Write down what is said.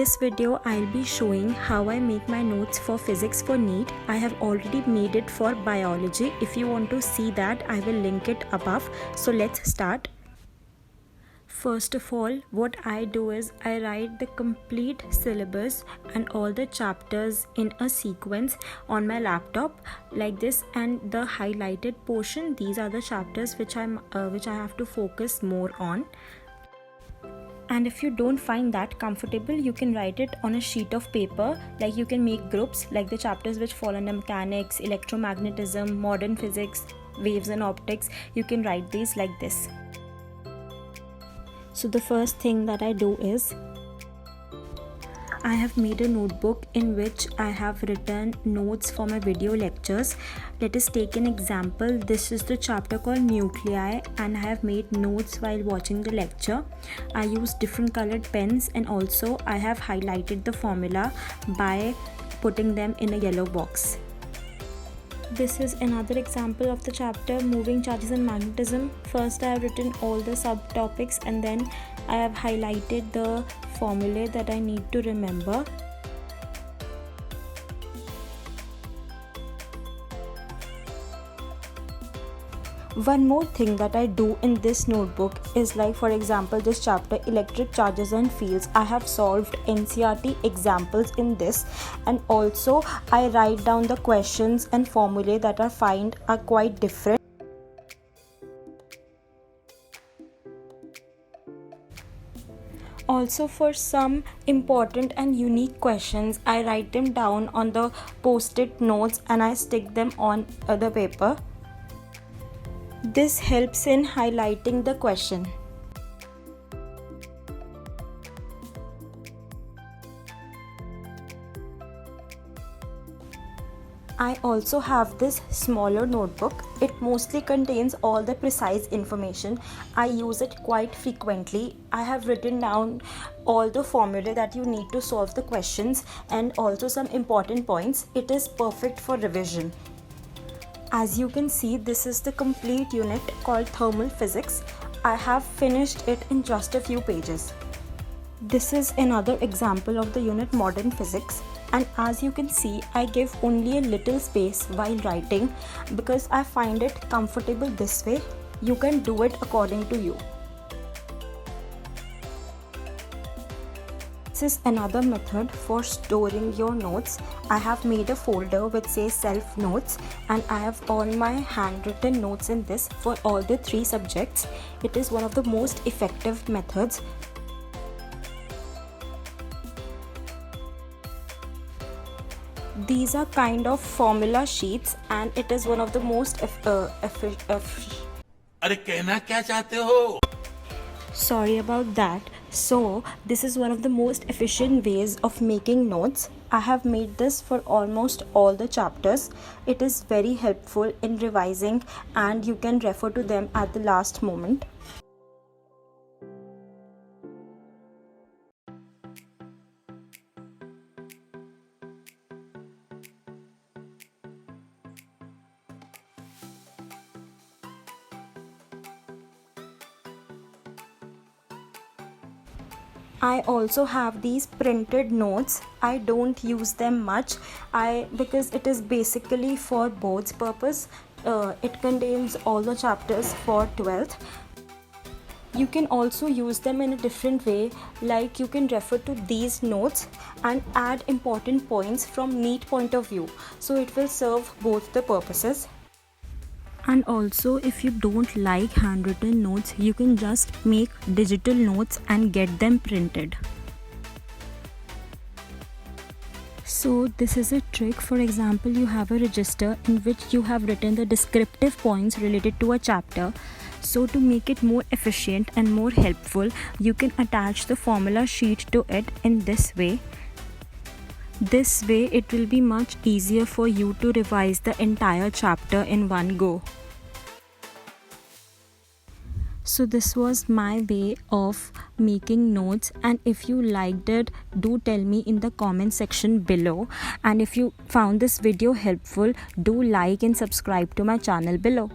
this video, I'll be showing how I make my notes for physics for NEET. I have already made it for biology. If you want to see that, I will link it above. So let's start. First of all, what I do is I write the complete syllabus and all the chapters in a sequence on my laptop like this, and the highlighted portion, these are the chapters which I have to focus more on. And if you don't find that comfortable, you can write it on a sheet of paper. Like you can make groups like the chapters which fall under mechanics, electromagnetism, modern physics, waves and optics. You can write these like this. So the first thing that I do is I have made a notebook in which I have written notes for my video lectures. Let us take an example. This is the chapter called nuclei, and I have made notes while watching the lecture. I use different colored pens, and also I have highlighted the formula by putting them in a yellow box. This is another example of the chapter moving charges and magnetism. First I have written all the subtopics, and then I have highlighted the formulae that I need to remember. One more thing that I do in this notebook is, like for example, this chapter electric charges and fields. I have solved NCERT examples in this, and also I write down the questions and formulae that I find are quite different. Also, for some important and unique questions, I write them down on the post-it notes and I stick them on the paper. This helps in highlighting the question. I also have this smaller notebook. It mostly contains all the precise information. I use it quite frequently. I have written down all the formulae that you need to solve the questions and also some important points. It is perfect for revision. As you can see, this is the complete unit called thermal physics. I have finished it in just a few pages. This is another example of the unit modern physics, and as you can see, I give only a little space while writing because I find it comfortable this way. You can do it according to you. This is another method for storing your notes. I have made a folder which says self notes, and I have all my handwritten notes in this for all the 3 subjects. It is one of the most effective methods. These are kind of formula sheets, and it is one of the most अरे कहना क्या चाहते हो? Sorry about that. So this is one of the most efficient ways of making notes. I have made this for almost all the chapters. It is very helpful in revising, and you can refer to them at the last moment. I also have these printed notes. I don't use them much because it is basically for board's purpose. It contains all the chapters for 12th. You can also use them in a different way, like you can refer to these notes and add important points from NEET point of view. So it will serve both the purposes. And also, if you don't like handwritten notes, you can just make digital notes and get them printed. So this is a trick. For example, you have a register in which you have written the descriptive points related to a chapter. So to make it more efficient and more helpful, you can attach the formula sheet to it in this way. This way it will be much easier for you to revise the entire chapter in one go. So this was my way of making notes, and if you liked it, do tell me in the comment section below. And if you found this video helpful, do like and subscribe to my channel below.